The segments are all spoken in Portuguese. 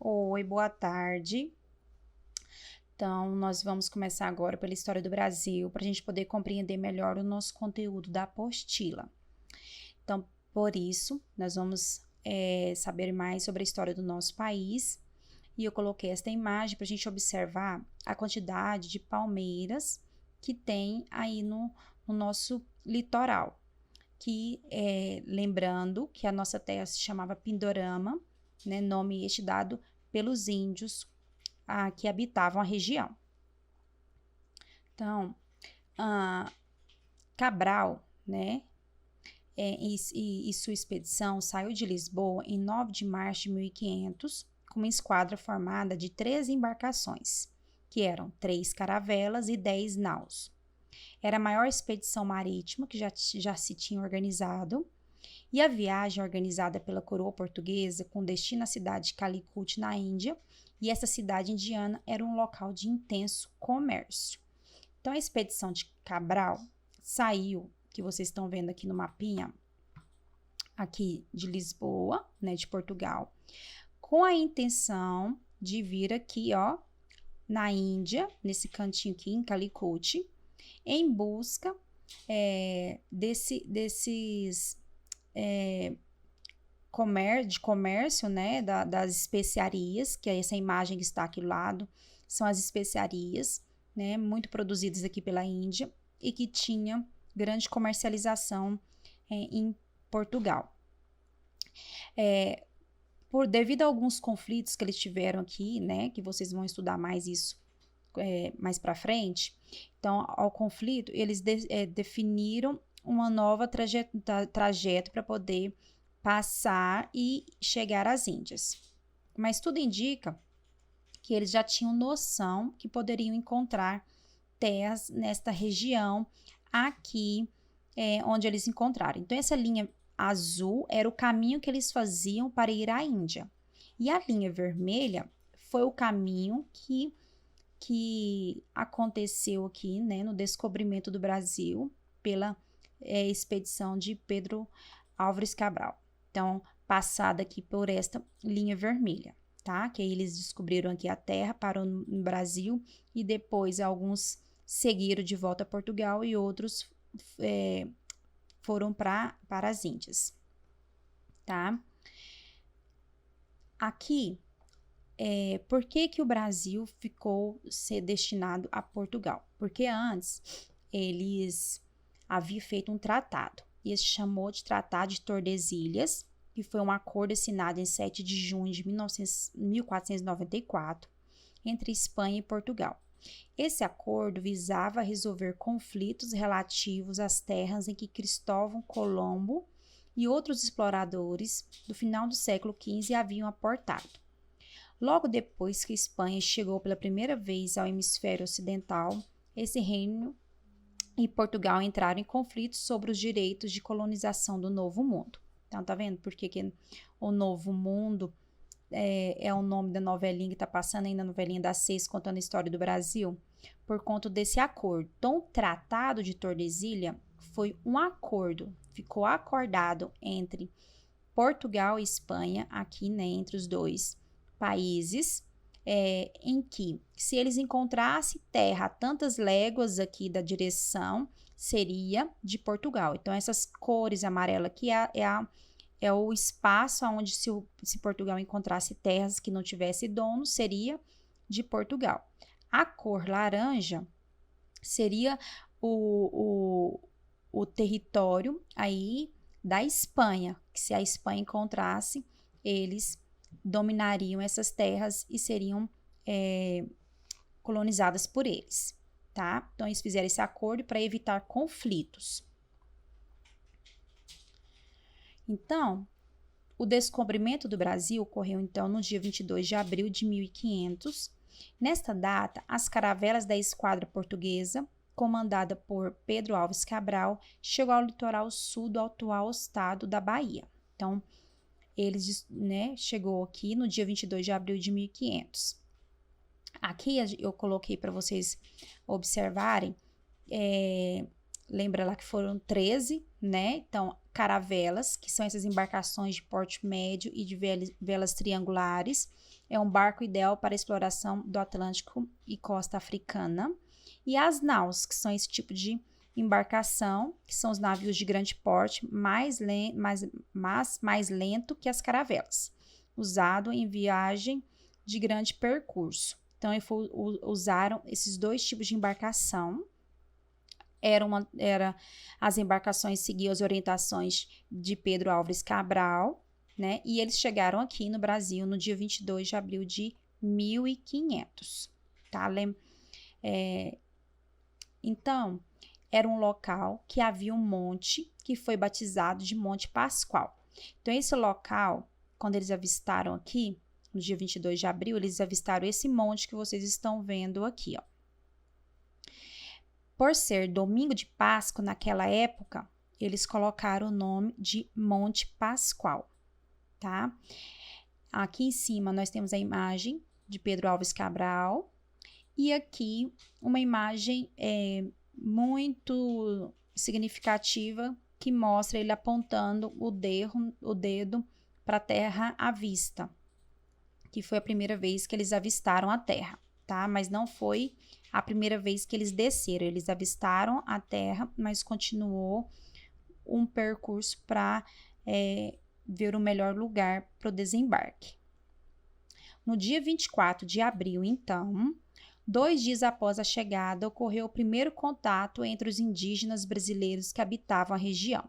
Oi, boa tarde. Então, nós vamos começar agora pela história do Brasil, para a gente poder compreender melhor o nosso conteúdo da apostila. Então, por isso, nós vamos saber mais sobre a história do nosso país. E eu coloquei esta imagem para a gente observar a quantidade de palmeiras que tem aí no nosso litoral. Lembrando que a nossa terra se chamava Pindorama, né, nome este dado pelos índios que habitavam a região. Então, Cabral, né, e sua expedição saiu de Lisboa em 9 de março de 1500, com uma esquadra formada de 13 embarcações, que eram 3 caravelas e 10 naus. Era a maior expedição marítima que já se tinha organizado, e a viagem organizada pela coroa portuguesa com destino à cidade de Calicut, na Índia, e essa cidade indiana era um local de intenso comércio. Então, a expedição de Cabral saiu, que vocês estão vendo aqui no mapinha, aqui de Lisboa, né, de Portugal, com a intenção de vir aqui, ó, na Índia, nesse cantinho aqui, em Calicut, em busca de comércio, né, das especiarias, que é essa imagem que está aqui do lado, são as especiarias, né, muito produzidas aqui pela Índia e que tinha grande comercialização em Portugal. Devido a alguns conflitos que eles tiveram aqui, né, que vocês vão estudar mais isso mais para frente, então, ao conflito, eles definiram uma nova trajeto para poder passar e chegar às Índias. Mas tudo indica que eles já tinham noção que poderiam encontrar terras nesta região aqui onde eles encontraram. Então, essa linha azul era o caminho que eles faziam para ir à Índia. E a linha vermelha foi o caminho que aconteceu aqui, né, no descobrimento do Brasil pela expedição de Pedro Álvares Cabral. Então, passada aqui por esta linha vermelha, tá? Que aí eles descobriram aqui a terra, parou no Brasil e depois alguns seguiram de volta a Portugal e outros foram para as Índias, tá? Aqui, por que o Brasil ficou ser destinado a Portugal? Porque antes eles haviam feito um tratado, e esse chamou de Tratado de Tordesilhas, que foi um acordo assinado em 7 de junho de 1494 entre Espanha e Portugal. Esse acordo visava resolver conflitos relativos às terras em que Cristóvão Colombo e outros exploradores do final do século XV haviam aportado. Logo depois que a Espanha chegou pela primeira vez ao hemisfério ocidental, esse reino e Portugal entraram em conflitos sobre os direitos de colonização do Novo Mundo. Então, tá vendo por que o Novo Mundo é o nome da novelinha que tá passando aí na novelinha das 6, contando a história do Brasil? Por conta desse acordo. Então, o Tratado de Tordesilha foi um acordo, ficou acordado entre Portugal e Espanha, aqui, né, entre os dois países, em que, se eles encontrassem terra a tantas léguas aqui da direção, seria de Portugal. Então, essas cores amarela aqui é o espaço onde, se Portugal encontrasse terras que não tivesse dono, seria de Portugal. A cor laranja seria o território aí da Espanha, que se a Espanha encontrasse, eles dominariam essas terras e seriam colonizadas por eles, tá? Então, eles fizeram esse acordo para evitar conflitos. Então, o descobrimento do Brasil ocorreu, então, no dia 22 de abril de 1500. Nesta data, as caravelas da esquadra portuguesa, comandada por Pedro Álvares Cabral, chegou ao litoral sul do atual estado da Bahia. Então, eles, né, chegou aqui no dia 22 de abril de 1500. Aqui eu coloquei para vocês observarem lembra lá que foram 13, né? Então, caravelas, que são essas embarcações de porte médio e de velas triangulares. É um barco ideal para a exploração do Atlântico e costa africana. E as naus, que são esse tipo de embarcação, que são os navios de grande porte, mais lento que as caravelas, usado em viagem de grande percurso. Então, usaram esses dois tipos de embarcação. As embarcações seguiam as orientações de Pedro Álvares Cabral, né? E eles chegaram aqui no Brasil no dia 22 de abril de 1500, tá? Então, era um local que havia um monte que foi batizado de Monte Pascoal. Então, esse local, quando eles avistaram aqui, no dia 22 de abril, eles avistaram esse monte que vocês estão vendo aqui, ó. Por ser domingo de Páscoa, naquela época, eles colocaram o nome de Monte Pascoal, tá? Aqui em cima nós temos a imagem de Pedro Álvares Cabral e aqui uma imagem muito significativa que mostra ele apontando o dedo para a terra à vista, que foi a primeira vez que eles avistaram a terra, tá? Mas não foi a primeira vez que eles desceram, eles avistaram a terra, mas continuou um percurso para ver o melhor lugar para o desembarque. No dia 24 de abril, então, 2 dias após a chegada, ocorreu o primeiro contato entre os indígenas brasileiros que habitavam a região.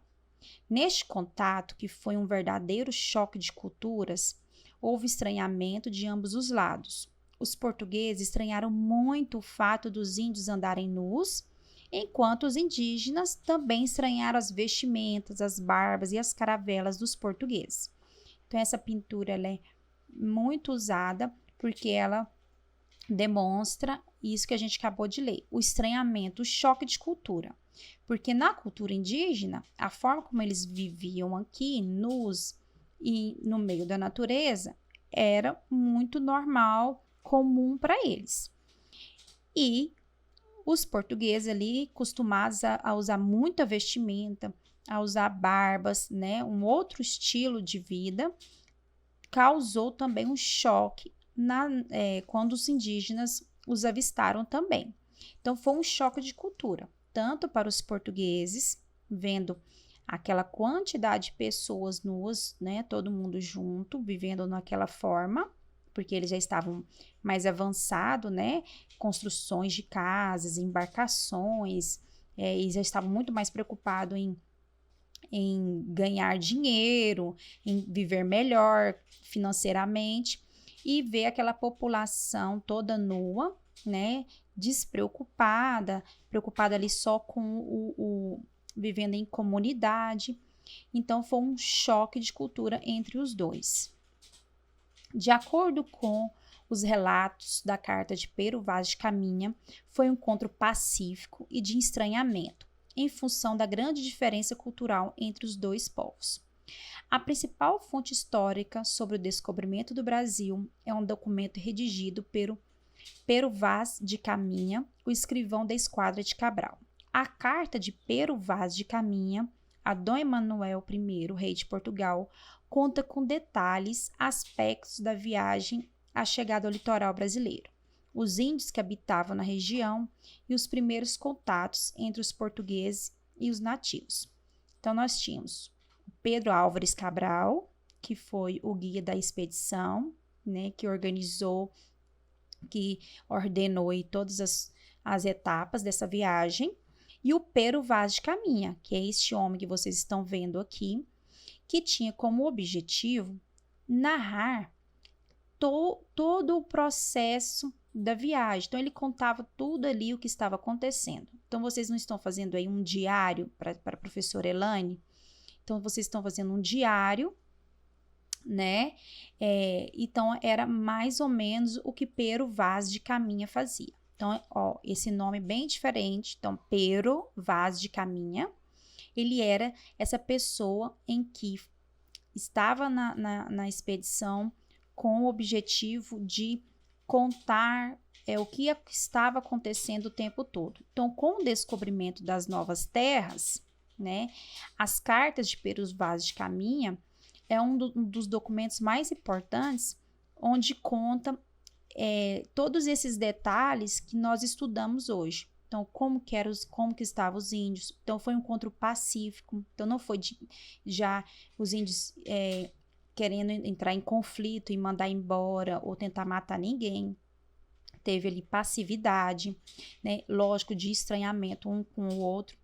Neste contato, que foi um verdadeiro choque de culturas, houve estranhamento de ambos os lados. Os portugueses estranharam muito o fato dos índios andarem nus, enquanto os indígenas também estranharam as vestimentas, as barbas e as caravelas dos portugueses. Então, essa pintura ela é muito usada porque ela demonstra isso que a gente acabou de ler, o estranhamento, o choque de cultura. Porque na cultura indígena, a forma como eles viviam aqui, nus e no meio da natureza, era muito normal, comum para eles. E os portugueses ali, acostumados a usar muita vestimenta, a usar barbas, né, um outro estilo de vida, causou também um choque quando os indígenas os avistaram também. Então, foi um choque de cultura, tanto para os portugueses, vendo aquela quantidade de pessoas nuas, né, todo mundo junto, vivendo naquela forma, porque eles já estavam mais avançados, né, construções de casas, embarcações, e já estavam muito mais preocupados em ganhar dinheiro, em viver melhor financeiramente, e ver aquela população toda nua, né, despreocupada, preocupada ali só com vivendo em comunidade. Então, foi um choque de cultura entre os dois. De acordo com os relatos da carta de Pero Vaz de Caminha, foi um encontro pacífico e de estranhamento, em função da grande diferença cultural entre os dois povos. A principal fonte histórica sobre o descobrimento do Brasil é um documento redigido por Pero Vaz de Caminha, o escrivão da Esquadra de Cabral. A carta de Pero Vaz de Caminha a Dom Emanuel I, rei de Portugal, conta com detalhes aspectos da viagem à chegada ao litoral brasileiro, os índios que habitavam na região e os primeiros contatos entre os portugueses e os nativos. Então, nós tínhamos Pedro Álvares Cabral, que foi o guia da expedição, né, que organizou, que ordenou aí todas as etapas dessa viagem, e o Pero Vaz de Caminha, que é este homem que vocês estão vendo aqui, que tinha como objetivo narrar todo o processo da viagem. Então, ele contava tudo ali o que estava acontecendo. Então, vocês não estão fazendo aí um diário para a professora Elaine? Então, vocês estão fazendo um diário, né? Então, era mais ou menos o que Pero Vaz de Caminha fazia. Então, ó, esse nome é bem diferente. Então, Pero Vaz de Caminha, ele era essa pessoa em que estava na expedição com o objetivo de contar o que estava acontecendo o tempo todo. Então, com o descobrimento das novas terras, né, as cartas de Pelos Vaz de Caminha é um dos documentos mais importantes, onde conta todos esses detalhes que nós estudamos hoje. Então, como que estavam os índios. Então, foi um encontro pacífico. Então, não foi já os índios querendo entrar em conflito e mandar embora ou tentar matar ninguém. Teve ali passividade, né? Lógico, de estranhamento um com o outro.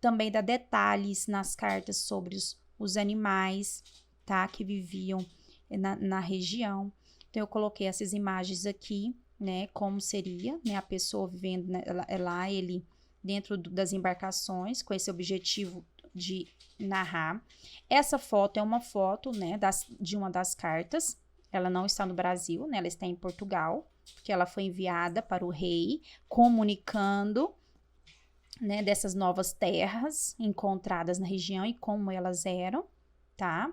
Também dá detalhes nas cartas sobre os animais, tá? Que viviam na região. Então, eu coloquei essas imagens aqui, né? Como seria, né? A pessoa vivendo, né, lá, ele dentro das embarcações, com esse objetivo de narrar. Essa foto é uma foto, né? De uma das cartas. Ela não está no Brasil, né? Ela está em Portugal, porque ela foi enviada para o rei, comunicando, né, dessas novas terras encontradas na região e como elas eram, tá?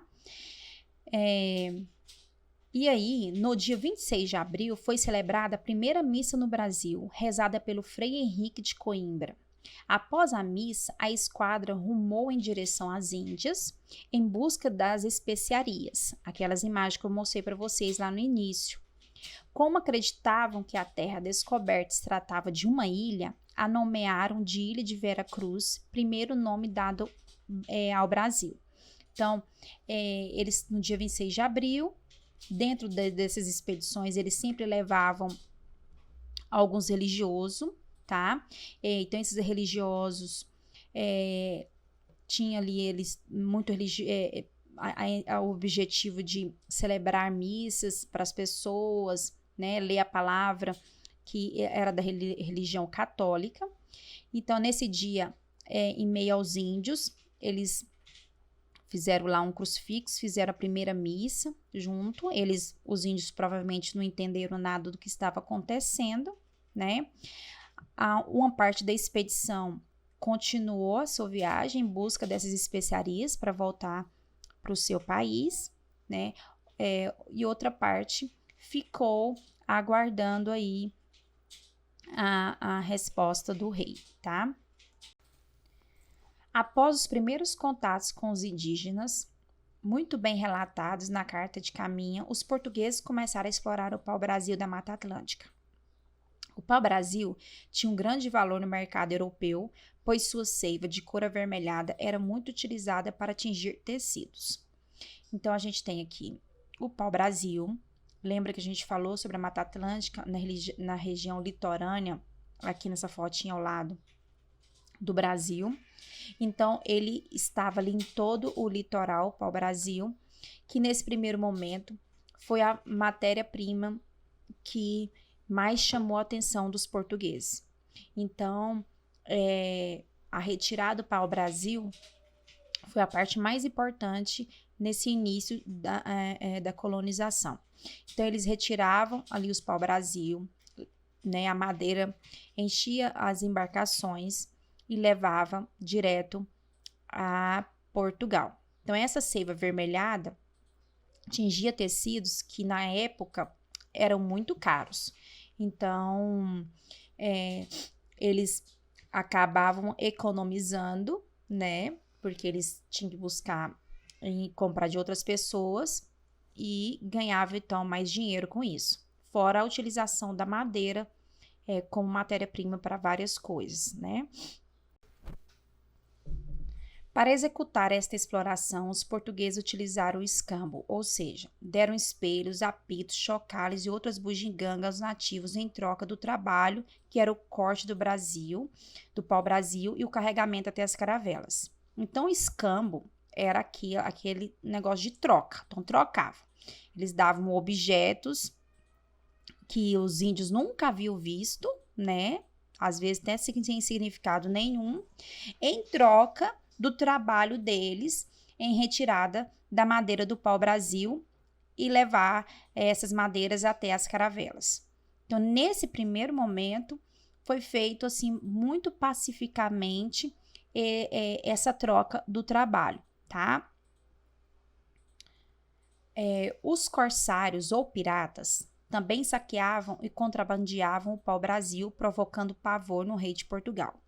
E aí, no dia 26 de abril, foi celebrada a primeira missa no Brasil, rezada pelo Frei Henrique de Coimbra. Após a missa, a esquadra rumou em direção às Índias, em busca das especiarias, aquelas imagens que eu mostrei para vocês lá no início. Como acreditavam que a terra descoberta se tratava de uma ilha, a nomearam de Ilha de Vera Cruz, primeiro nome dado ao Brasil. Então, eles, no dia 26 de abril, dentro dessas expedições, eles sempre levavam alguns religiosos, tá? Então, esses religiosos tinham ali, eles, muito o objetivo de celebrar missas para as pessoas, né? Ler a palavra, que era da religião católica. Então, nesse dia, em meio aos índios, eles fizeram lá um crucifixo, fizeram a primeira missa junto. Os índios provavelmente não entenderam nada do que estava acontecendo, né? Uma parte da expedição continuou a sua viagem em busca dessas especiarias para voltar para o seu país, né? E outra parte ficou aguardando aí a resposta do rei, tá? Após os primeiros contatos com os indígenas, muito bem relatados na Carta de Caminha, os portugueses começaram a explorar o pau-brasil da Mata Atlântica. O pau-brasil tinha um grande valor no mercado europeu, pois sua seiva de cor avermelhada era muito utilizada para tingir tecidos. Então, a gente tem aqui o pau-brasil. Lembra que a gente falou sobre a Mata Atlântica na região litorânea, aqui nessa fotinha ao lado do Brasil. Então, ele estava ali em todo o litoral pau-brasil, que nesse primeiro momento foi a matéria-prima que mais chamou a atenção dos portugueses. Então, a retirada do pau-brasil foi a parte mais importante nesse início da colonização. Então, eles retiravam ali os pau-brasil, né, a madeira enchia as embarcações e levava direto a Portugal. Então, essa seiva avermelhada tingia tecidos que, na época, eram muito caros. Então, eles acabavam economizando, né? Porque eles tinham que buscar e comprar de outras pessoas e ganhavam, então, mais dinheiro com isso. Fora a utilização da madeira como matéria-prima para várias coisas, né? Para executar esta exploração, os portugueses utilizaram o escambo, ou seja, deram espelhos, apitos, chocalhos e outras bugigangas aos nativos em troca do trabalho, que era o corte do pau-brasil e o carregamento até as caravelas. Então, o escambo era aquele negócio de troca, então trocavam. Eles davam objetos que os índios nunca haviam visto, né? Às vezes até sem significado nenhum, em troca do trabalho deles em retirada da madeira do pau-brasil e levar essas madeiras até as caravelas. Então, nesse primeiro momento, foi feito assim muito pacificamente essa troca do trabalho, tá? Os corsários ou piratas também saqueavam e contrabandeavam o pau-brasil, provocando pavor no rei de Portugal.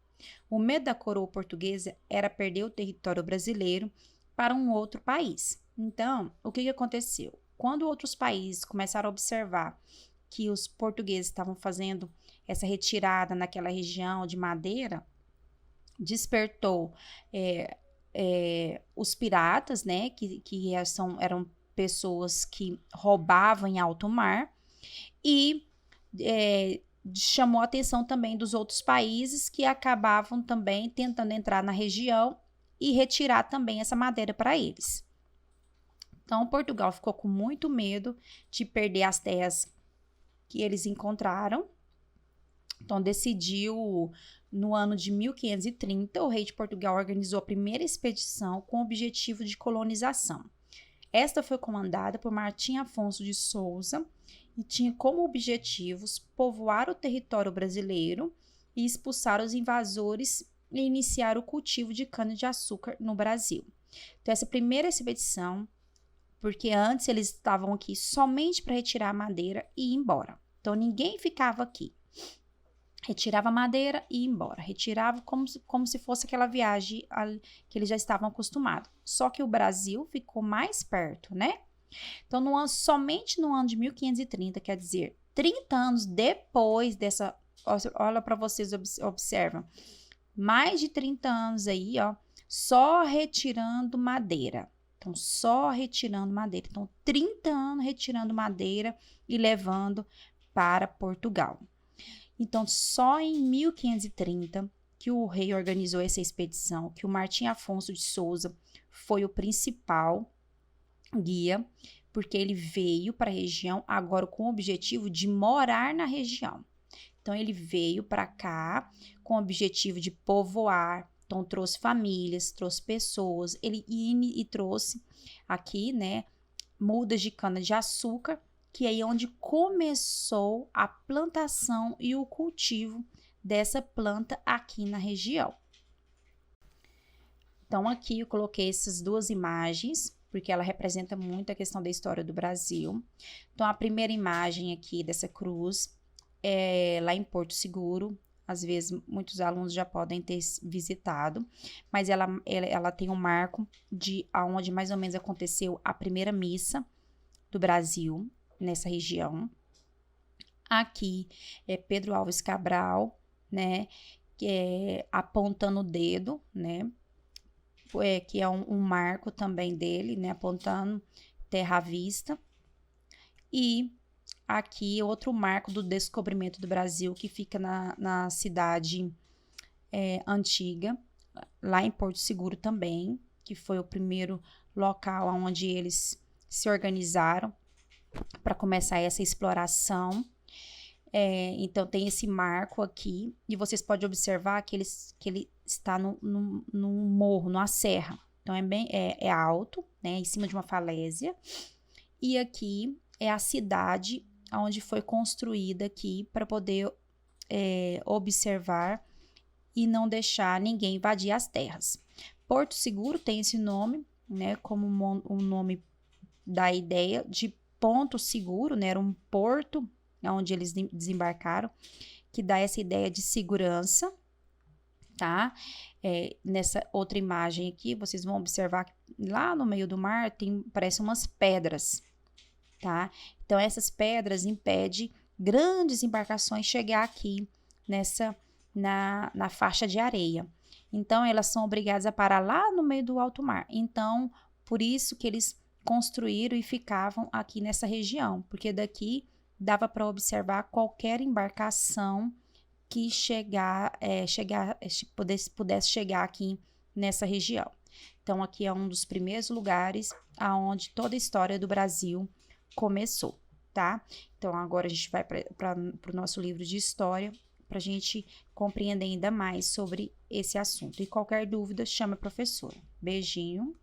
O medo da coroa portuguesa era perder o território brasileiro para um outro país. Então, o que aconteceu? Quando outros países começaram a observar que os portugueses estavam fazendo essa retirada naquela região de Madeira, despertou os piratas, né, que eram pessoas que roubavam em alto mar, e chamou a atenção também dos outros países que acabavam também tentando entrar na região e retirar também essa madeira para eles. Então, Portugal ficou com muito medo de perder as terras que eles encontraram. Então, decidiu, no ano de 1530, o rei de Portugal organizou a primeira expedição com o objetivo de colonização. Esta foi comandada por Martim Afonso de Souza e tinha como objetivos povoar o território brasileiro e expulsar os invasores e iniciar o cultivo de cana-de-açúcar no Brasil. Então, essa primeira expedição, porque antes eles estavam aqui somente para retirar a madeira e ir embora. Então, ninguém ficava aqui. Retirava a madeira e ia embora. Retirava como se fosse aquela viagem que eles já estavam acostumados. Só que o Brasil ficou mais perto, né? Então, somente no ano de 1530, quer dizer, 30 anos depois dessa... Olha para vocês, observam. Mais de 30 anos aí, ó, só retirando madeira. Então, só retirando madeira. Então, 30 anos retirando madeira e levando para Portugal. Então, só em 1530 que o rei organizou essa expedição, que o Martim Afonso de Souza foi o principal guia, porque ele veio para a região agora com o objetivo de morar na região. Então, ele veio para cá com o objetivo de povoar. Então, trouxe famílias, trouxe pessoas, e trouxe aqui, né, mudas de cana-de-açúcar, que é onde começou a plantação e o cultivo dessa planta aqui na região. Então, aqui eu coloquei essas duas imagens, porque ela representa muito a questão da história do Brasil. Então, a primeira imagem aqui dessa cruz é lá em Porto Seguro. Às vezes, muitos alunos já podem ter visitado, mas ela tem um marco de onde mais ou menos aconteceu a primeira missa do Brasil, nessa região. Aqui é Pedro Álvares Cabral, né, apontando o dedo, né, que é um marco também dele, né, apontando terra à vista. E aqui outro marco do descobrimento do Brasil, que fica na cidade antiga, lá em Porto Seguro também, que foi o primeiro local onde eles se organizaram para começar essa exploração. Então, tem esse marco aqui, e vocês podem observar que ele está num morro, numa serra. Então, é alto, né, em cima de uma falésia. E aqui é a cidade onde foi construída aqui para poder observar e não deixar ninguém invadir as terras. Porto Seguro tem esse nome, né, como um nome da ideia de ponto seguro, né? Era um porto onde eles desembarcaram, que dá essa ideia de segurança, tá? Nessa outra imagem aqui, vocês vão observar que lá no meio do mar parece umas pedras, tá? Então, essas pedras impedem grandes embarcações chegar aqui na faixa de areia. Então, elas são obrigadas a parar lá no meio do alto mar. Então, por isso que eles construíram e ficavam aqui nessa região, porque daqui dava para observar qualquer embarcação que pudesse chegar aqui nessa região. Então, aqui é um dos primeiros lugares aonde toda a história do Brasil começou, tá? Então, agora a gente vai para o nosso livro de história, para a gente compreender ainda mais sobre esse assunto. E qualquer dúvida, chama a professora. Beijinho.